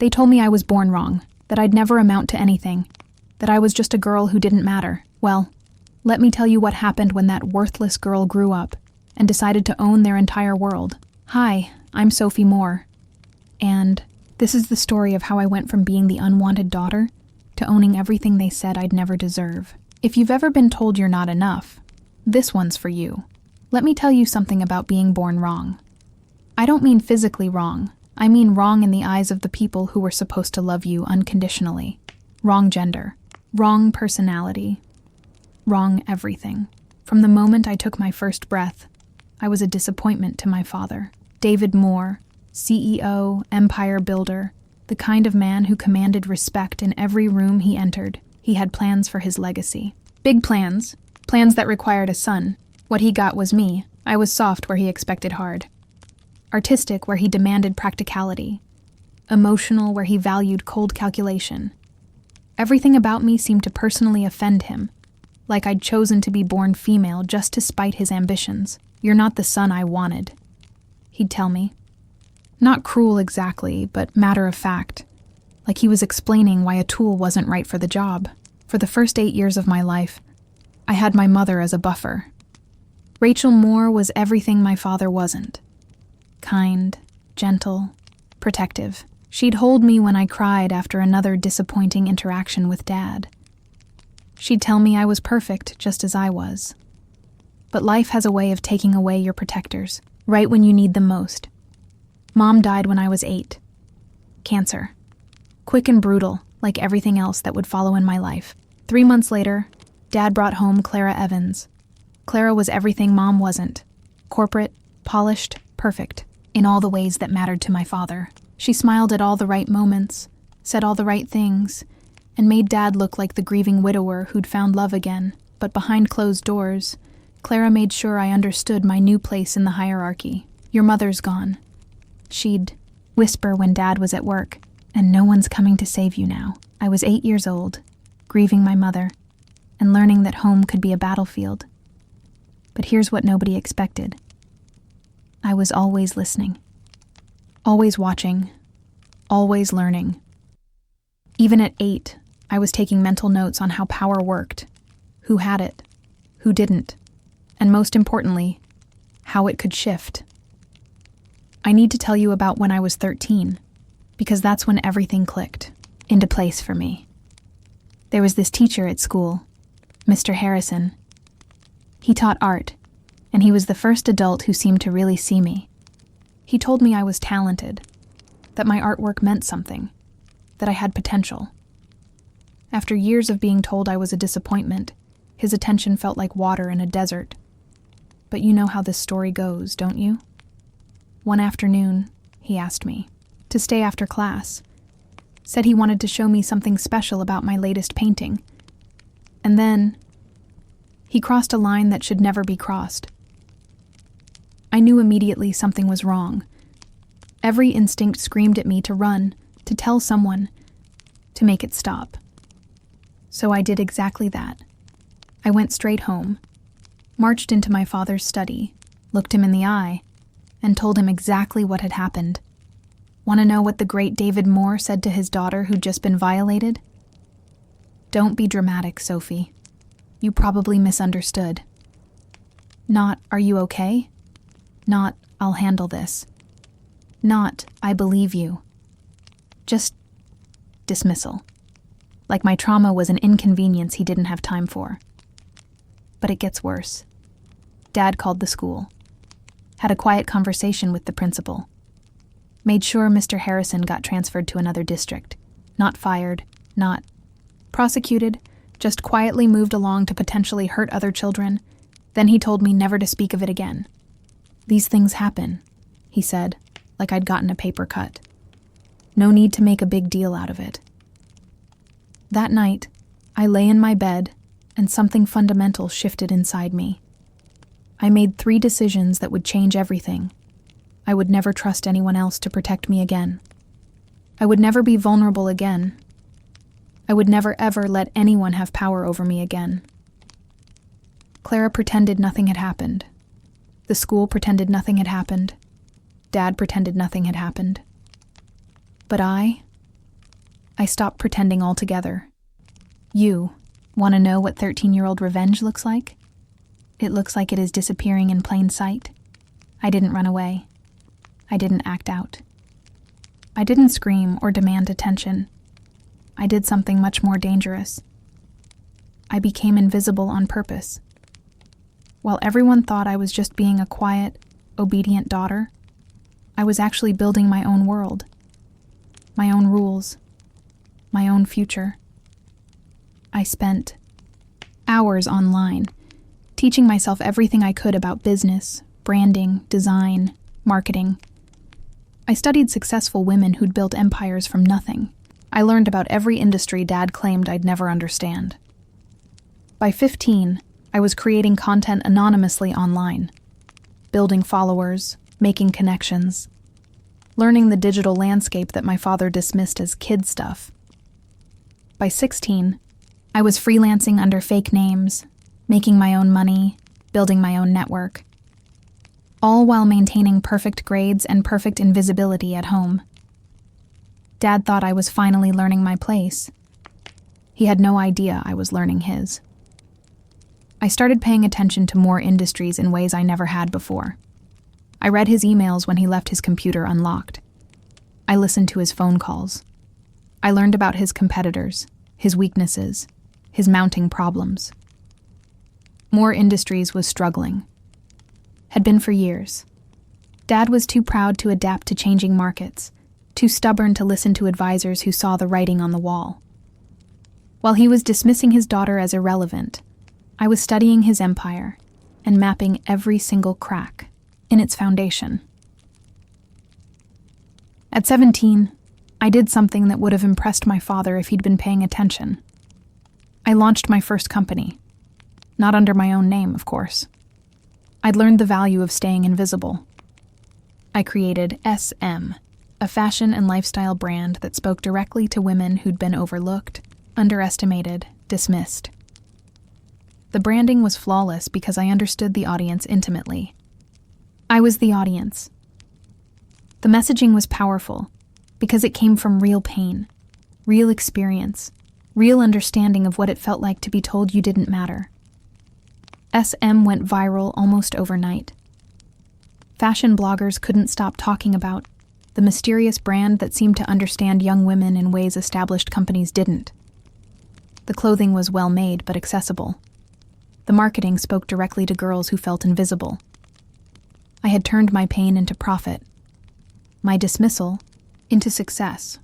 They told me I was born wrong, that I'd never amount to anything, that I was just a girl who didn't matter. Well, let me tell you what happened when that worthless girl grew up and decided to own their entire world. Hi, I'm Sophie Moore, and this is the story of how I went from being the unwanted daughter to owning everything they said I'd never deserve. If you've ever been told you're not enough, this one's for you. Let me tell you something about being born wrong. I don't mean physically wrong. I mean wrong in the eyes of the people who were supposed to love you unconditionally. Wrong gender, wrong personality, wrong everything. From the moment I took my first breath, I was a disappointment to my father. David Moore, CEO, empire builder, the kind of man who commanded respect in every room he entered. He had plans for his legacy. Big plans, plans that required a son. What he got was me. I was soft where he expected hard. Artistic where he demanded practicality. Emotional where he valued cold calculation. Everything about me seemed to personally offend him, like I'd chosen to be born female just to spite his ambitions. You're not the son I wanted, he'd tell me. Not cruel exactly, but matter of fact, like he was explaining why a tool wasn't right for the job. For the first 8 years of my life, I had my mother as a buffer. Rachel Moore was everything my father wasn't. Kind, gentle, protective. She'd hold me when I cried after another disappointing interaction with Dad. She'd tell me I was perfect just as I was. But life has a way of taking away your protectors, right when you need them most. Mom died when I was 8. Cancer. Quick and brutal, like everything else that would follow in my life. 3 months later, Dad brought home Clara Evans. Clara was everything Mom wasn't. Corporate, polished, perfect, in all the ways that mattered to my father. She smiled at all the right moments, said all the right things, and made Dad look like the grieving widower who'd found love again. But behind closed doors, Clara made sure I understood my new place in the hierarchy. Your mother's gone. She'd whisper when Dad was at work, and no one's coming to save you now. I was 8 years old, grieving my mother, and learning that home could be a battlefield. But here's what nobody expected. I was always listening, always watching, always learning. Even at 8, I was taking mental notes on how power worked, who had it, who didn't, and most importantly, how it could shift. I need to tell you about when I was 13, because that's when everything clicked into place for me. There was this teacher at school, Mr. Harrison. He taught art, and he was the first adult who seemed to really see me. He told me I was talented, that my artwork meant something, that I had potential. After years of being told I was a disappointment, his attention felt like water in a desert. But you know how this story goes, don't you? One afternoon, he asked me to stay after class, said he wanted to show me something special about my latest painting. And then, he crossed a line that should never be crossed. I knew immediately something was wrong. Every instinct screamed at me to run, to tell someone, to make it stop. So I did exactly that. I went straight home, marched into my father's study, looked him in the eye, and told him exactly what had happened. Want to know what the great David Moore said to his daughter who'd just been violated? Don't be dramatic, Sophie. You probably misunderstood. Not, are you okay? Not, I'll handle this. Not, I believe you. Just dismissal. Like my trauma was an inconvenience he didn't have time for. But it gets worse. Dad called the school. Had a quiet conversation with the principal. Made sure Mr. Harrison got transferred to another district. Not fired, not prosecuted, just quietly moved along to potentially hurt other children. Then he told me never to speak of it again. These things happen, he said, like I'd gotten a paper cut. No need to make a big deal out of it. That night, I lay in my bed, and something fundamental shifted inside me. I made 3 decisions that would change everything. I would never trust anyone else to protect me again. I would never be vulnerable again. I would never ever let anyone have power over me again. Clara pretended nothing had happened. The school pretended nothing had happened. Dad pretended nothing had happened. But I I stopped pretending altogether. You want to know what 13-year-old revenge looks like? It looks like it is disappearing in plain sight. I didn't run away. I didn't act out. I didn't scream or demand attention. I did something much more dangerous. I became invisible on purpose. While everyone thought I was just being a quiet, obedient daughter, I was actually building my own world, my own rules, my own future. I spent hours online, teaching myself everything I could about business, branding, design, marketing. I studied successful women who'd built empires from nothing. I learned about every industry Dad claimed I'd never understand. By 15, I was creating content anonymously online, building followers, making connections, learning the digital landscape that my father dismissed as kid stuff. By 16, I was freelancing under fake names, making my own money, building my own network, all while maintaining perfect grades and perfect invisibility at home. Dad thought I was finally learning my place. He had no idea I was learning his. I started paying attention to more industries in ways I never had before. I read his emails when he left his computer unlocked. I listened to his phone calls. I learned about his competitors, his weaknesses, his mounting problems. More Industries was struggling. Had been for years. Dad was too proud to adapt to changing markets, too stubborn to listen to advisors who saw the writing on the wall. While he was dismissing his daughter as irrelevant, I was studying his empire and mapping every single crack in its foundation. At 17, I did something that would have impressed my father if he'd been paying attention. I launched my first company. Not under my own name, of course. I'd learned the value of staying invisible. I created SM, a fashion and lifestyle brand that spoke directly to women who'd been overlooked, underestimated, dismissed. The branding was flawless because I understood the audience intimately. I was the audience. The messaging was powerful because it came from real pain, real experience, real understanding of what it felt like to be told you didn't matter. SM went viral almost overnight. Fashion bloggers couldn't stop talking about the mysterious brand that seemed to understand young women in ways established companies didn't. The clothing was well made but accessible. The marketing spoke directly to girls who felt invisible. I had turned my pain into profit, my dismissal into success.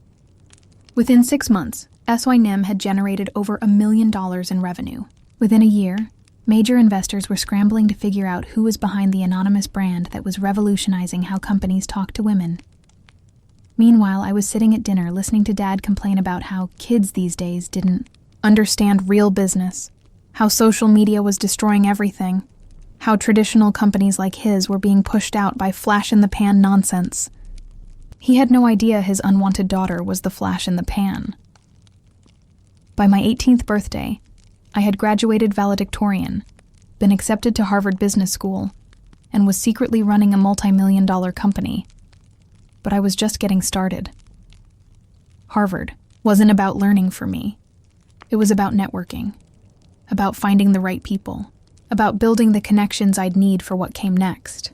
Within 6 months, SYNM had generated over $1 million in revenue. Within a year, major investors were scrambling to figure out who was behind the anonymous brand that was revolutionizing how companies talk to women. Meanwhile, I was sitting at dinner listening to Dad complain about how kids these days didn't understand real business, how social media was destroying everything, how traditional companies like his were being pushed out by flash-in-the-pan nonsense. He had no idea his unwanted daughter was the flash in the pan. By my 18th birthday, I had graduated valedictorian, been accepted to Harvard Business School, and was secretly running a multi-million-dollar company. But I was just getting started. Harvard wasn't about learning for me. It was about networking, about finding the right people, about building the connections I'd need for what came next.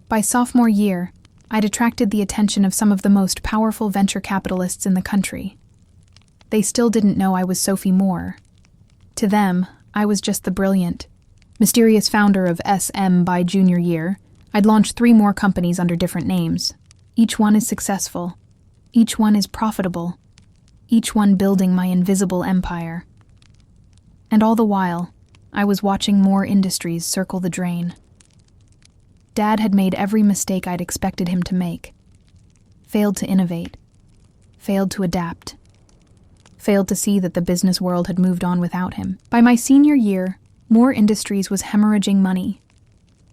By sophomore year, I'd attracted the attention of some of the most powerful venture capitalists in the country. They still didn't know I was Sophie Moore. To them, I was just the brilliant, mysterious founder of SM. By junior year, I'd launched 3 more companies under different names. Each one is successful. Each one is profitable. Each one building my invisible empire. And all the while, I was watching more industries circle the drain. Dad had made every mistake I'd expected him to make. Failed to innovate. Failed to adapt. Failed to see that the business world had moved on without him. By my senior year, More Industries was hemorrhaging money.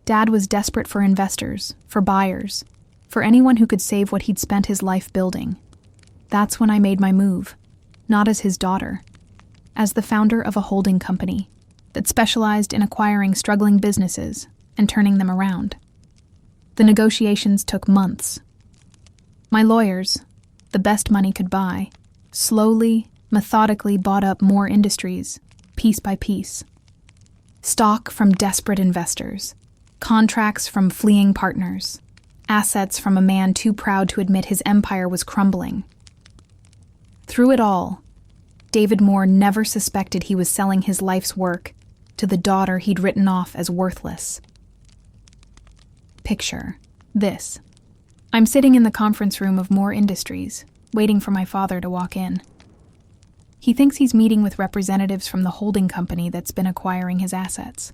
Dad was desperate for investors, for buyers, for anyone who could save what he'd spent his life building. That's when I made my move, not as his daughter, as the founder of a holding company that specialized in acquiring struggling businesses and turning them around. The negotiations took months. My lawyers, the best money could buy, slowly, methodically bought up Moore Industries, piece by piece. Stock from desperate investors, contracts from fleeing partners, assets from a man too proud to admit his empire was crumbling. Through it all, David Moore never suspected he was selling his life's work to the daughter he'd written off as worthless. Picture this. I'm sitting in the conference room of Moore Industries, waiting for my father to walk in. He thinks he's meeting with representatives from the holding company that's been acquiring his assets.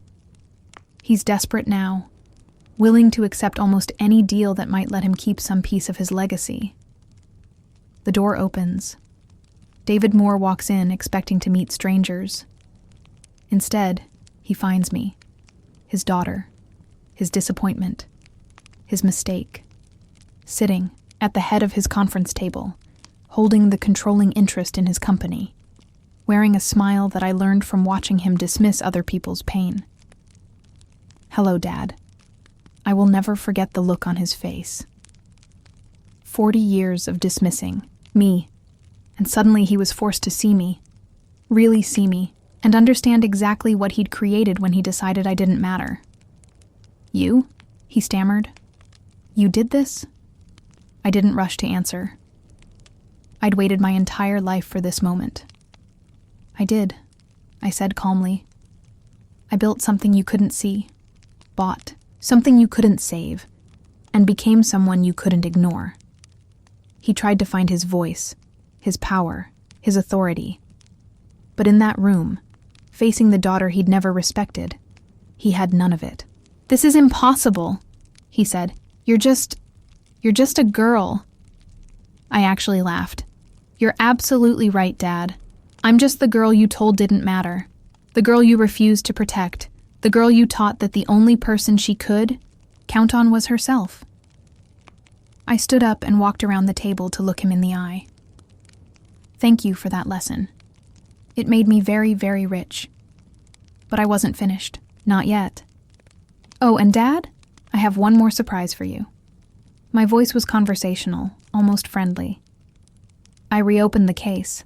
He's desperate now, willing to accept almost any deal that might let him keep some piece of his legacy. The door opens. David Moore walks in, expecting to meet strangers. Instead, he finds me, his daughter, his disappointment, his mistake, sitting at the head of his conference table, holding the controlling interest in his company, wearing a smile that I learned from watching him dismiss other people's pain. "Hello, Dad." I will never forget the look on his face. 40 years of dismissing me, and suddenly he was forced to see me, really see me, and understand exactly what he'd created when he decided I didn't matter. "You?" he stammered. "You did this?" I didn't rush to answer. I'd waited my entire life for this moment. "I did," I said calmly. "I built something you couldn't see, bought something you couldn't save, and became someone you couldn't ignore." He tried to find his voice, his power, his authority. But in that room, facing the daughter he'd never respected, he had none of it. "This is impossible," he said. You're just a girl." I actually laughed. "You're absolutely right, Dad. I'm just the girl you told didn't matter. The girl you refused to protect. The girl you taught that the only person she could count on was herself." I stood up and walked around the table to look him in the eye. "Thank you for that lesson. It made me very, very rich." But I wasn't finished. Not yet. "Oh, and Dad, I have one more surprise for you." My voice was conversational, almost friendly. I reopened the case.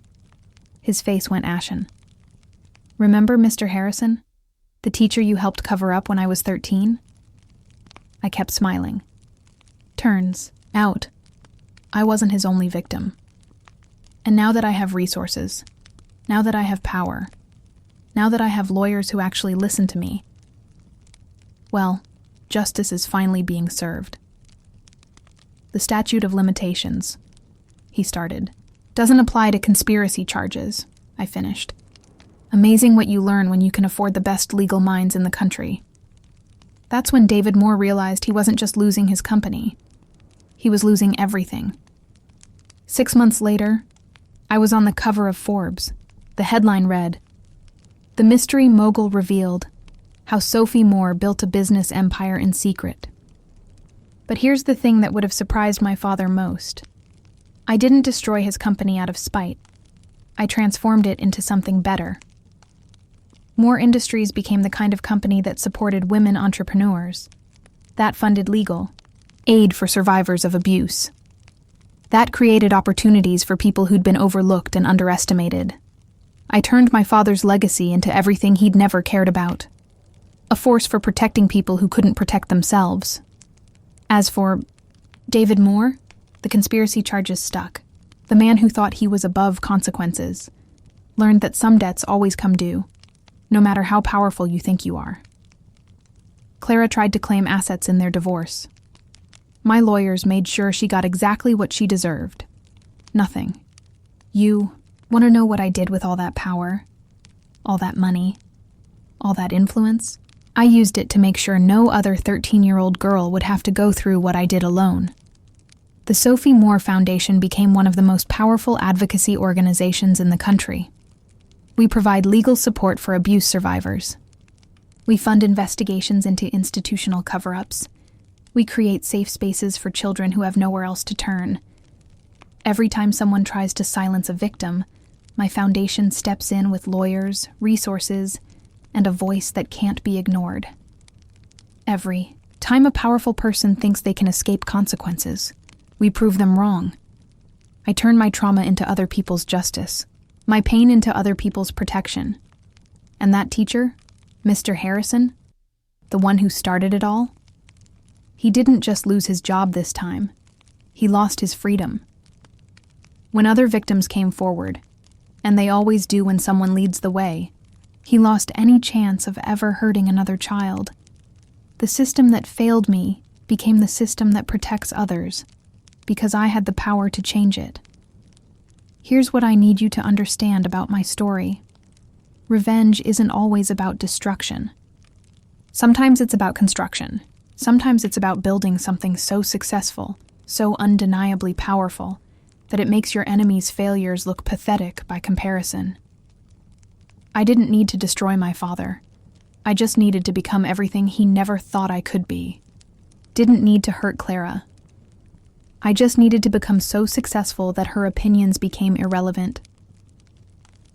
His face went ashen. "Remember Mr. Harrison? The teacher you helped cover up when I was 13? I kept smiling. Turns out, I wasn't his only victim. And now that I have resources, now that I have power, now that I have lawyers who actually listen to me, well, justice is finally being served. "The statute of limitations," he started, "doesn't apply to conspiracy charges," I finished. "Amazing what you learn when you can afford the best legal minds in the country." That's when David Moore realized he wasn't just losing his company. He was losing everything. 6 months later, I was on the cover of Forbes. The headline read, "The Mystery Mogul Revealed: How Sophie Moore Built a Business Empire in Secret." But here's the thing that would have surprised my father most. I didn't destroy his company out of spite. I transformed it into something better. Moore Industries became the kind of company that supported women entrepreneurs. That funded legal aid for survivors of abuse. That created opportunities for people who'd been overlooked and underestimated. I turned my father's legacy into everything he'd never cared about. A force for protecting people who couldn't protect themselves. As for David Moore, the conspiracy charges stuck. The man who thought he was above consequences learned that some debts always come due, no matter how powerful you think you are. Clara tried to claim assets in their divorce. My lawyers made sure she got exactly what she deserved. Nothing. You want to know what I did with all that power? All that money? All that influence? I used it to make sure no other 13-year-old girl would have to go through what I did alone. The Sophie Moore Foundation became one of the most powerful advocacy organizations in the country. We provide legal support for abuse survivors. We fund investigations into institutional cover-ups. We create safe spaces for children who have nowhere else to turn. Every time someone tries to silence a victim, my foundation steps in with lawyers, resources, and a voice that can't be ignored. Every time a powerful person thinks they can escape consequences, we prove them wrong. I turned my trauma into other people's justice, my pain into other people's protection. And that teacher, Mr. Harrison, the one who started it all, he didn't just lose his job this time. He lost his freedom. When other victims came forward, and they always do when someone leads the way, he lost any chance of ever hurting another child. The system that failed me became the system that protects others, because I had the power to change it. Here's what I need you to understand about my story. Revenge isn't always about destruction. Sometimes it's about construction. Sometimes it's about building something so successful, so undeniably powerful, that it makes your enemy's failures look pathetic by comparison. I didn't need to destroy my father. I just needed to become everything he never thought I could be. Didn't need to hurt Clara. I just needed to become so successful that her opinions became irrelevant.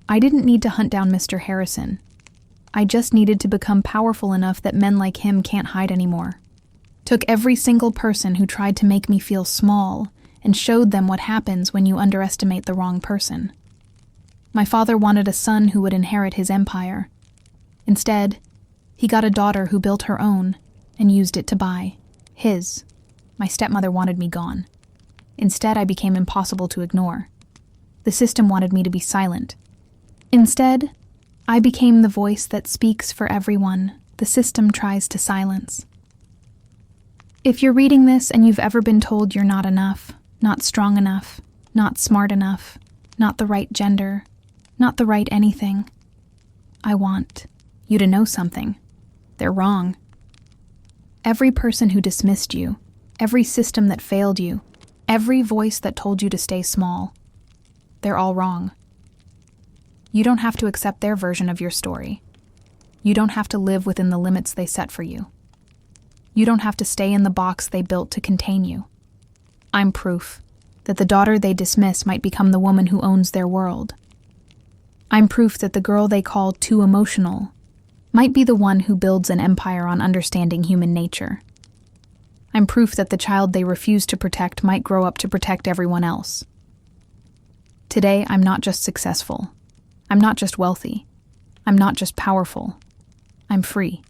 I didn't need to hunt down Mr. Harrison. I just needed to become powerful enough that men like him can't hide anymore. Took every single person who tried to make me feel small and showed them what happens when you underestimate the wrong person. My father wanted a son who would inherit his empire. Instead, he got a daughter who built her own and used it to buy his. My stepmother wanted me gone. Instead, I became impossible to ignore. The system wanted me to be silent. Instead, I became the voice that speaks for everyone the system tries to silence. If you're reading this and you've ever been told you're not enough, not strong enough, not smart enough, not the right gender, not the right anything, I want you to know something. They're wrong. Every person who dismissed you, every system that failed you, every voice that told you to stay small, they're all wrong. You don't have to accept their version of your story. You don't have to live within the limits they set for you. You don't have to stay in the box they built to contain you. I'm proof that the daughter they dismiss might become the woman who owns their world. I'm proof that the girl they call too emotional might be the one who builds an empire on understanding human nature. I'm proof that the child they refuse to protect might grow up to protect everyone else. Today, I'm not just successful. I'm not just wealthy. I'm not just powerful. I'm free.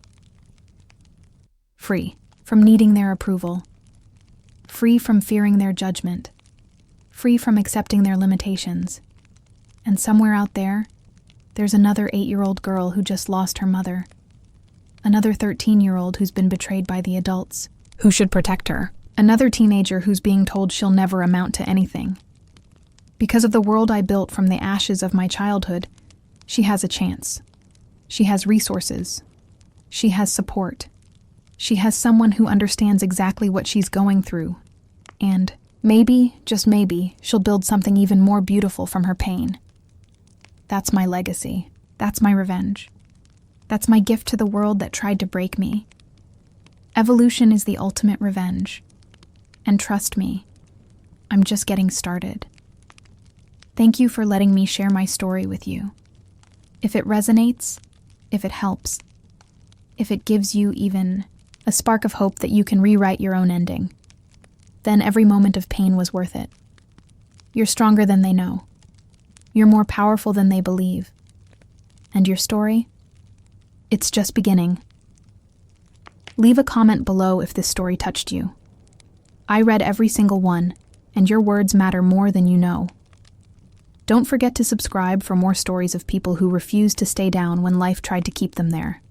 Free from needing their approval. Free from fearing their judgment. Free from accepting their limitations. And somewhere out there, there's another 8-year-old girl who just lost her mother. Another 13-year-old who's been betrayed by the adults who should protect her. Another teenager who's being told she'll never amount to anything. Because of the world I built from the ashes of my childhood, she has a chance. She has resources. She has support. She has someone who understands exactly what she's going through. And maybe, just maybe, she'll build something even more beautiful from her pain. That's my legacy. That's my revenge. That's my gift to the world that tried to break me. Evolution is the ultimate revenge. And trust me, I'm just getting started. Thank you for letting me share my story with you. If it resonates, if it helps, if it gives you even a spark of hope that you can rewrite your own ending, then every moment of pain was worth it. You're stronger than they know. You're more powerful than they believe. And your story? It's just beginning. Leave a comment below if this story touched you. I read every single one, and your words matter more than you know. Don't forget to subscribe for more stories of people who refused to stay down when life tried to keep them there.